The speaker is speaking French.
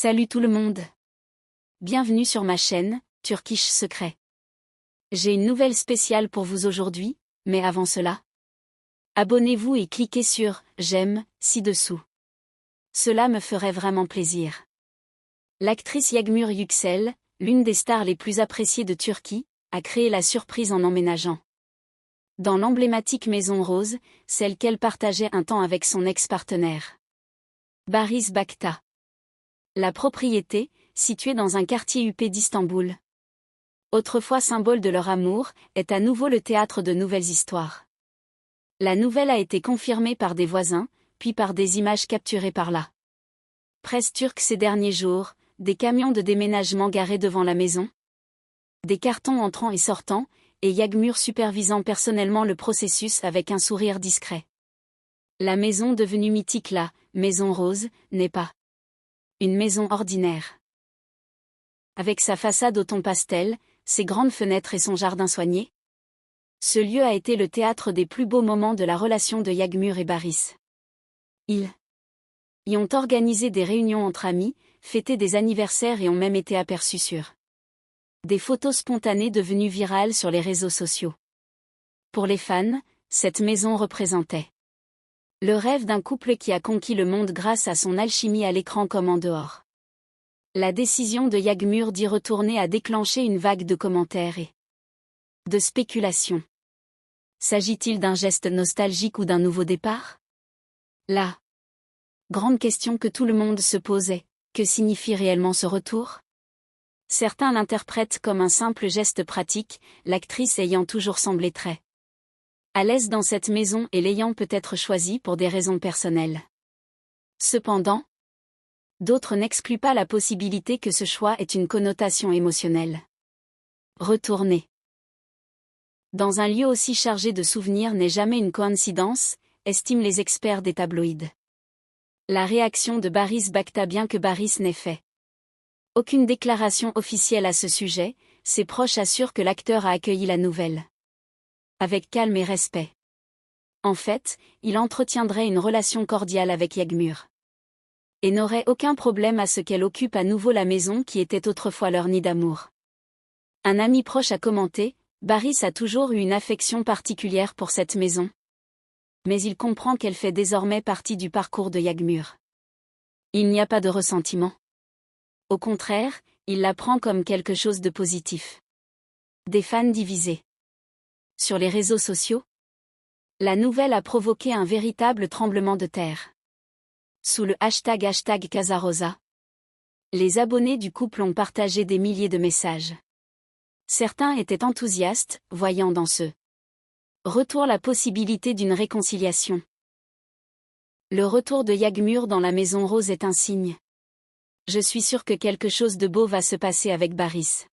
Salut tout le monde. Bienvenue sur ma chaîne, Turkish Secret. J'ai une nouvelle spéciale pour vous aujourd'hui, mais avant cela, abonnez-vous et cliquez sur « J'aime » ci-dessous. Cela me ferait vraiment plaisir. L'actrice Yağmur Yüksel, l'une des stars les plus appréciées de Turquie, a créé la surprise en emménageant dans l'emblématique Maison Rose, celle qu'elle partageait un temps avec son ex-partenaire Barış Bakta. La propriété, située dans un quartier huppé d'Istanbul, autrefois symbole de leur amour, est à nouveau le théâtre de nouvelles histoires. La nouvelle a été confirmée par des voisins, puis par des images capturées par la presse turque ces derniers jours, des camions de déménagement garés devant la maison, des cartons entrant et sortant, et Yağmur supervisant personnellement le processus avec un sourire discret. La maison devenue mythique, la Maison Rose, n'est pas une maison ordinaire. Avec sa façade au ton pastel, ses grandes fenêtres et son jardin soigné, ce lieu a été le théâtre des plus beaux moments de la relation de Yağmur et Barış. Ils y ont organisé des réunions entre amis, fêté des anniversaires et ont même été aperçus sur des photos spontanées devenues virales sur les réseaux sociaux. Pour les fans, cette maison représentait le rêve d'un couple qui a conquis le monde grâce à son alchimie à l'écran comme en dehors. La décision de Yağmur d'y retourner a déclenché une vague de commentaires et de spéculations. S'agit-il d'un geste nostalgique ou d'un nouveau départ? La grande question que tout le monde se posait, que signifie réellement ce retour? Certains l'interprètent comme un simple geste pratique, l'actrice ayant toujours semblé très à l'aise dans cette maison et l'ayant peut-être choisie pour des raisons personnelles. Cependant, d'autres n'excluent pas la possibilité que ce choix ait une connotation émotionnelle. Retourner dans un lieu aussi chargé de souvenirs n'est jamais une coïncidence, estiment les experts des tabloïds. La réaction de Barış Bakta. Bien que Barış n'ait fait aucune déclaration officielle à ce sujet, ses proches assurent que l'acteur a accueilli la nouvelle avec calme et respect. En fait, il entretiendrait une relation cordiale avec Yağmur et n'aurait aucun problème à ce qu'elle occupe à nouveau la maison qui était autrefois leur nid d'amour. Un ami proche a commenté, Barış a toujours eu une affection particulière pour cette maison. Mais il comprend qu'elle fait désormais partie du parcours de Yağmur. Il n'y a pas de ressentiment. Au contraire, il la prend comme quelque chose de positif. Des fans divisés. Sur les réseaux sociaux, la nouvelle a provoqué un véritable tremblement de terre. Sous le hashtag #Casarosa, les abonnés du couple ont partagé des milliers de messages. Certains étaient enthousiastes, voyant dans ce retour la possibilité d'une réconciliation. Le retour de Yağmur dans la Maison Rose est un signe. Je suis sûr que quelque chose de beau va se passer avec Barış.